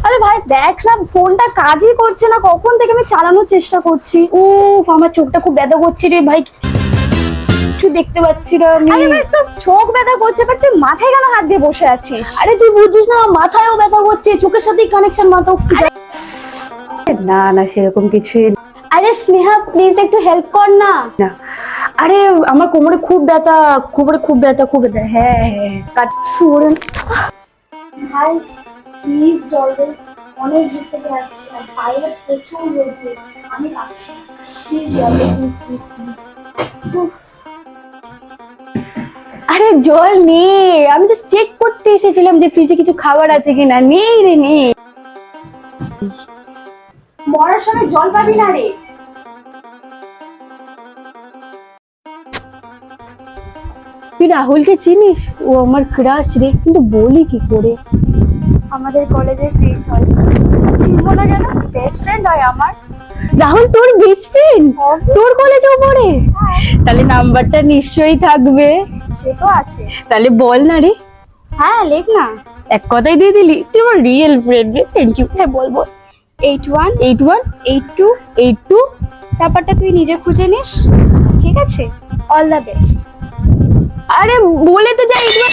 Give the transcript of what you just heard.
আরে ভাই দেখ না, ফোনটা কাজই করছে না, কখন থেকে আমি চালানোর চেষ্টা করছি। উফ, আমার চোখটা খুব ব্যথা করছে রে ভাই, কিছু দেখতে পাচ্ছি না আমি। আরে ভাই তোর চোখ ব্যথা করছে, বাট তুই মাথায় কেন হাত দিয়ে বসে আছিস? আরে তুই বুঝছিস না, মাথায়ও ব্যথা করছে, চোখের সাথেই কানেকশন মাথা। না না, সেরকম কিছুই। আরে স্নেহা প্লিজ একটু হেল্প কর না। না আরে আমার কোমরে খুব ব্যথা, খুব ব্যথা। হ্যাঁ হ্যাঁ কাটছি ওরে ভাই, প্লিজ জল দে, অনেক দূর থেকে আসছি আর বাইরে প্রচুর রোদ, আমি পাচ্ছি। প্লিজ জল দে, প্লিজ। আরে জল নেই, আমি তো চেক করতে এসেছিলাম যে ফ্রিজে কিছু খাবার আছে কিনা। নেই রে, নেই। মরার সময় জল পাবি না রে। তুই রাহুলকে চিনিস? ও আমার ক্রাশ রে, কিন্তু বলি কি করে? আমাদের কলেজের ফ্রেন্ড হয়। চিনবো না কেন? বেস্ট ফ্রেন্ড হয় আমার। রাহুল তোর বেস্ট ফ্রেন্ড? তোর কলেজেও পড়ে? তাহলে নাম্বারটা নিশ্চয়ই থাকবে। সে তো আছে। তাহলে বল না রে। হ্যাঁ লেখ না। এক কথাই দিয়ে দিলি, তুই আমার রিয়েল ফ্রেন্ড রে। Thank you. হ্যাঁ বল 81818282। ব্যাপারটা তুই নিজে খুঁজে নিস, ঠিক আছে? All the best. আরে বলে তো যাই।